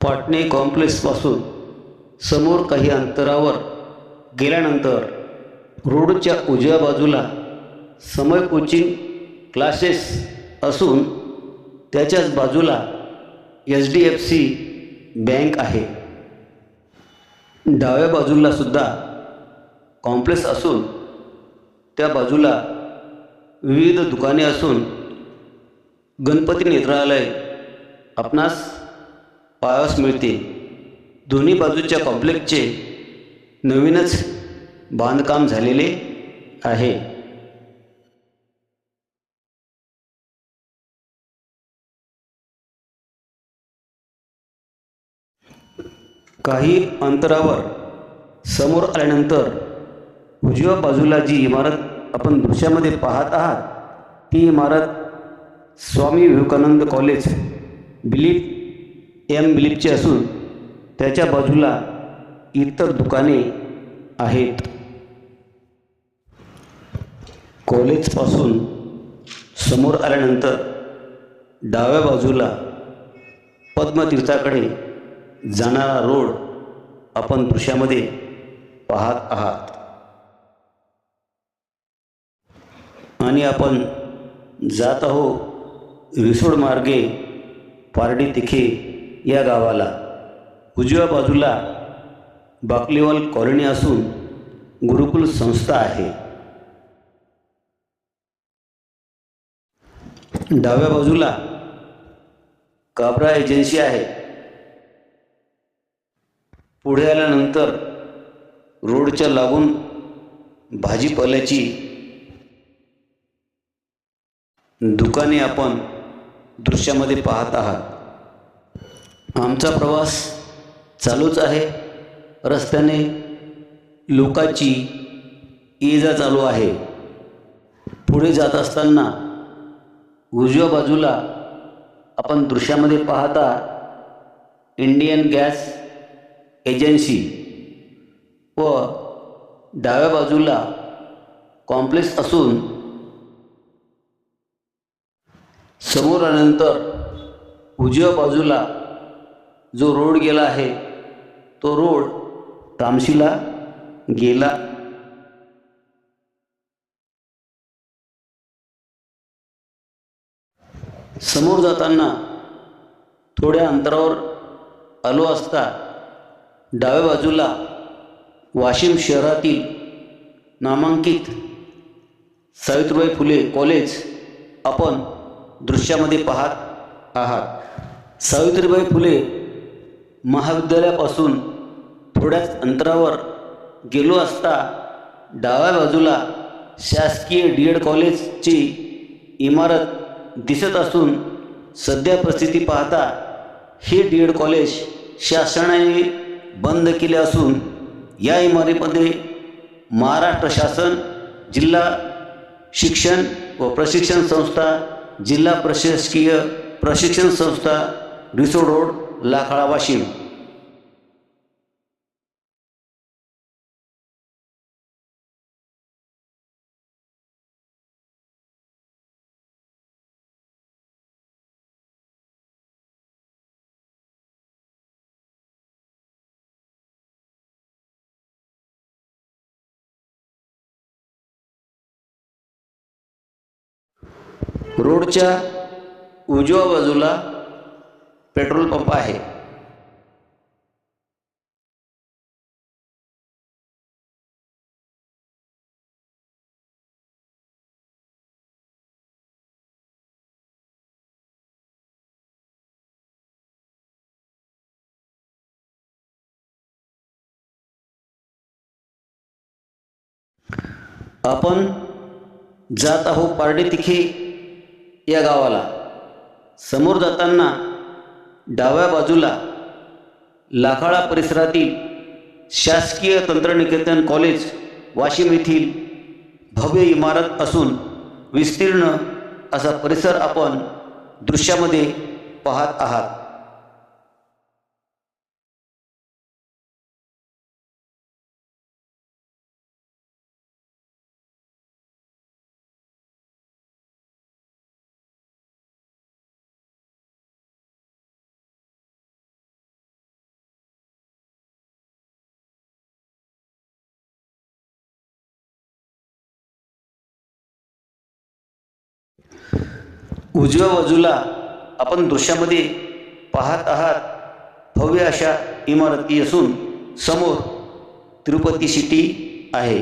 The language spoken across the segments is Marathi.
पाटणे कॉम्प्लेक्सपासून समोर काही अंतरावर गेल्यानंतर रोडच्या उजव्या बाजूला समय कोचिंग क्लासेस असून त्याच्याच बाजूला HDFC बँक आहे. डाव्या बाजूला सुद्धा कॉम्प्लेक्स असून त्या बाजूला विविध दुकाने असून गणपती नेत्रालय आपणास पाहावयास मिळते. दोन्ही बाजूच्या कॉम्प्लेक्सचे नवीनच बांधकाम झालेले आहे. काही अंतरावर समोर आल्यानंतर उजव्या बाजूला जी इमारत आपण दृश्यामध्ये पाहत आहात ती इमारत स्वामी विवेकानंद कॉलेज बिलीपची असून त्याच्या बाजूला इतर दुकाने आहेत. कॉलेजपासून समोर आल्यानंतर डाव्या बाजूला पद्मतीर्थाकडे जाणारा रोड आपण दृश्यामध्ये पाहत आहात आणि आपण जात आहोत रिसोड मार्गे पारडी तिखे या गावाला. उजव्या बाजूला बाकलीवाल कॉलनी असून गुरुकुल संस्था आहे. डाव्या बाजूला काबरा एजन्सी आहे. पुढे आल्यानंतर रोडच्या लागून भाजीपाल्याची दुकाने आपण दृश्यामध्ये पाहत आहात. आमचा प्रवास चालूच आहे. रस्त्याने लोकांची ये जा चालू आहे. पुढे जात असताना उजव्या बाजूला आपण दृश्यामध्ये पाहता इंडियन गॅस एजन्सी व डाव्या बाजूला कॉम्प्लेक्स असून समोर आल्यानंतर उजव्या बाजूला जो रोड गेला आहे तो रोड तामशीला गेला. समोर जाताना थोड्या अंतरावर आलो असता डाव्या बाजूला वाशिम शहरातील नामांकित सावित्रीबाई फुले कॉलेज आपण दृश्यामध्ये पाहत आहात. सावित्रीबाई फुले महाविद्यालयापासून थोड्याच अंतरावर गेलो असता डाव्या बाजूला शासकीय DED कॉलेजची इमारत दिसत असून सध्या परिस्थिती पाहता हे DED कॉलेज शासनाने बंद केले असून या इमारतीमध्ये महाराष्ट्र शासन, जिल्हा शिक्षण व प्रशिक्षण संस्था, जिल्हा प्रशासकीय प्रशिक्षण संस्था, रिसोड रोड, लाखाळा, वाशिम. रोडच्या उजव्या बाजूला पेट्रोल पंप आहे. आपण जात आहोत पारडी तिखे या गावाला. समोर जाताना डाव्या बाजूला लाखाळा परिसरातील शासकीय तंत्रनिकेतन कॉलेज वाशिम येथील भव्य इमारत असून विस्तीर्ण असा परिसर आपण दृश्यामध्ये पाहत आहात. उजव्या बाजूला आपण दृश्यामध्ये पाहत आहात भव्य अशा इमारती असून समोर तिरुपती सिटी आहे.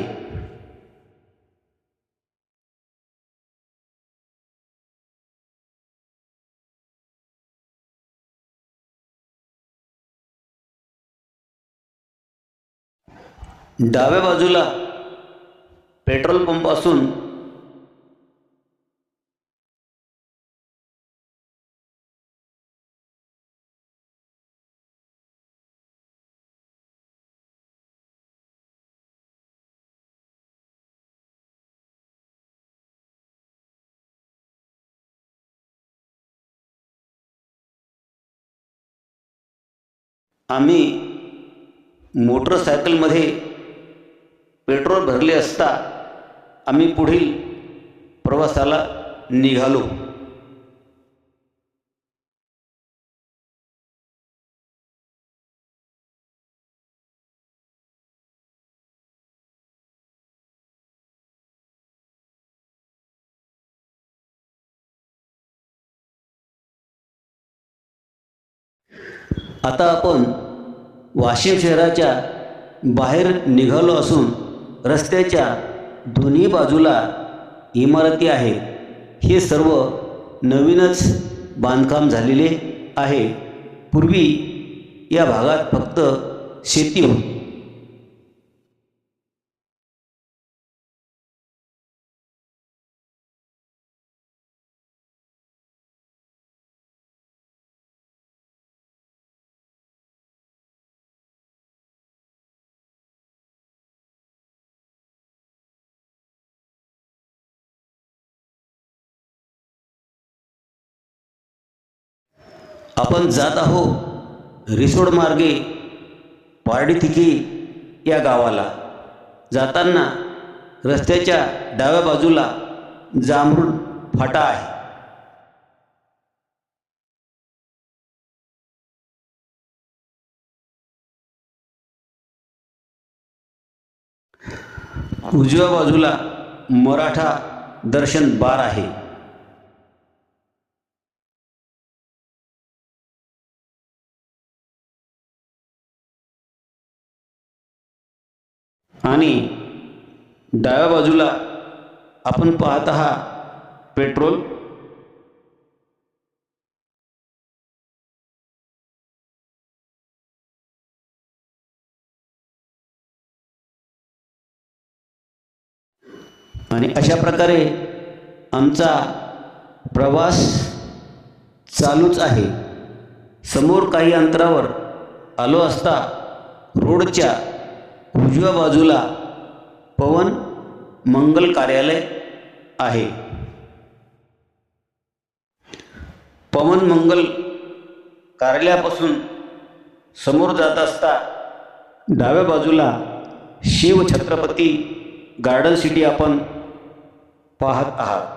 डाव्या बाजूला पेट्रोल पंप असून आम्ही मोटरसायकलमध्ये पेट्रोल भरले असता आम्ही पुढील प्रवासाला निघालो. आता आपण वाशिम शहराच्या बाहेर निघालो असून रस्त्याच्या दोन्ही बाजूला इमारती आहेत. हे सर्व नवीनच बांधकाम झालेले आहे. पूर्वी या भागात फक्त शेती होती. आपण जात आहोत रिसोड मार्गे पारडीथिकी या गावाला. जाताना रस्त्याच्या डाव्या बाजूला जांभरूण फाटा आहे. उजव्या बाजूला मराठा दर्शन बार आहे. आणि डाव्या बाजूला आपण पाहत आहात पेट्रोल आणि अशा प्रकारे आमचा प्रवास चालूच आहे. समोर काही अंतरावर आलो असता रोडच्या उजव्या बाजूला पवन मंगल कार्यालय आहे. पवन मंगल कार्यालयापासून समोर जात असता डाव्या बाजूला शिव छत्रपती गार्डन सिटी आपण पाहत आहात.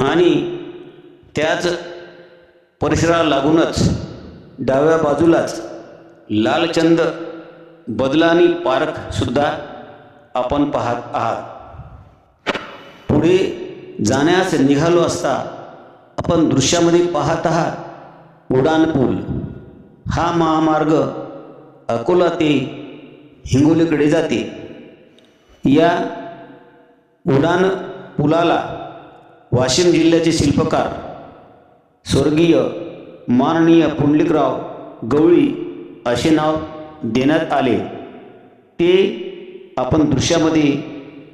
आणि त्याच परिसराला लागूनच डाव्या बाजूलाच लालचंद बदलानी पार्क सुद्धा आपण पाहत आहात. पुढे जाण्यास निघालो असता आपण दृश्यामध्ये पाहत आहात उडान पूल. हा महामार्ग अकोला ते हिंगोलीकडे जाते. या उडान पुलाला वाशिम जिल्ह्याचे शिल्पकार स्वर्गीय माननीय पुंडलिकराव गवळी असे नाव देण्यात आले. ते आपण दृश्यामध्ये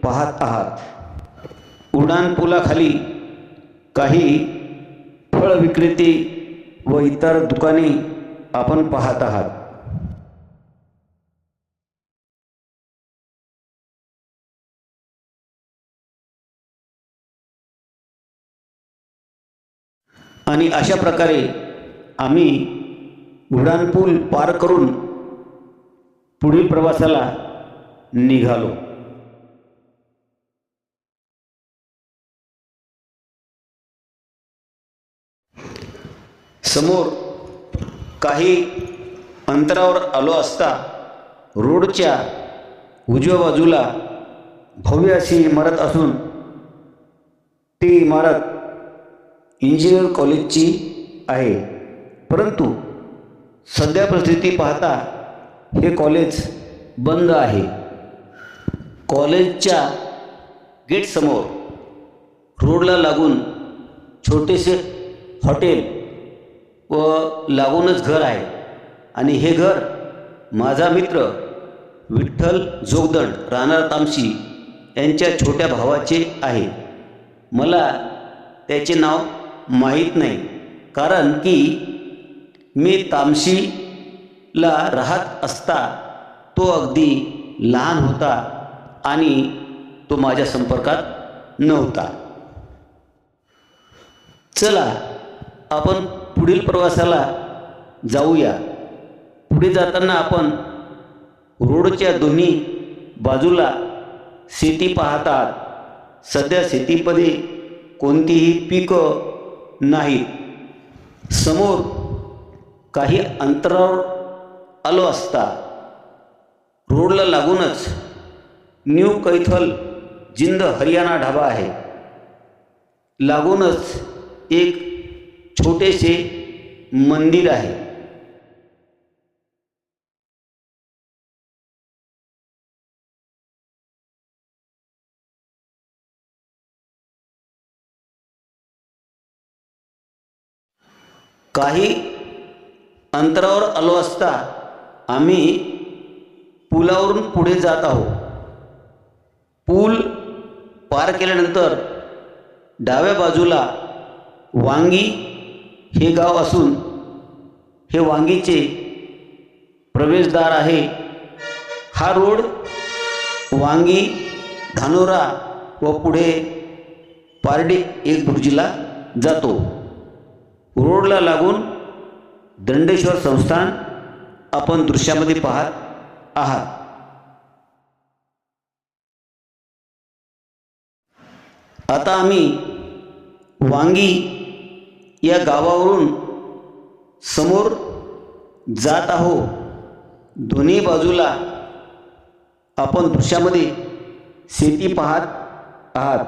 पाहत आहात. उड्डाण पुलाखाली काही फळ विक्रेते व इतर दुकाने आपण पाहत आहात. आणि अशा प्रकारे आम्ही उड्डाण पूल पार करून पुढील प्रवासाला निघालो. समोर काही अंतरावर आलो असता रोडच्या उजव्या बाजूला भव्य अशी इमारत असून ती इमारत इंजिनिअर कॉलेजची आहे. परंतु सध्या परिस्थिती पाहता हे कॉलेज बंद आहे. कॉलेजच्या गेटसमोर रोडला लागून छोटेसे हॉटेल व लागूनच घर आहे आणि हे घर माझा मित्र विठ्ठल जोगदंड राहणार तामशी यांच्या छोट्या भावाचे आहे. मला त्याचे नाव माहीत नाही, कारण की मी तामशीला राहत असता तो अगदी लहान होता आणि तो माझ्या संपर्कात नव्हता. चला आपण पुढील प्रवासाला जाऊया. पुढे जाताना आपण रोडच्या दोन्ही बाजूला शेती पाहतात. सध्या शेतीमध्ये कोणतीही पिकं नाहीत. समोर काही अंतरावर आलो असता रोडला लागूनच न्यू कैथल जिंद हरियाणा ढाबा आहे. लागूनच एक छोटेसे मंदिर आहे. काही अंतरावर आलो असता आम्ही पुलावरून पुढे जात आहोत. पूल पार केल्यानंतर डाव्या बाजूला वांगी हे गाव असून हे वांगीचे प्रवेशद्वार आहे. हा रोड वांगी धानोरा व पुढे पारडी एक बुर्जीला जातो. रोडला लागून दंडेश्वर संस्थान आपण दृश्यामध्ये पाहत आहात. आता आम्ही वांगी या गावावरून समोर जात आहोत. दोन्ही बाजूला आपण दृश्यामध्ये शेती पाहत आहात.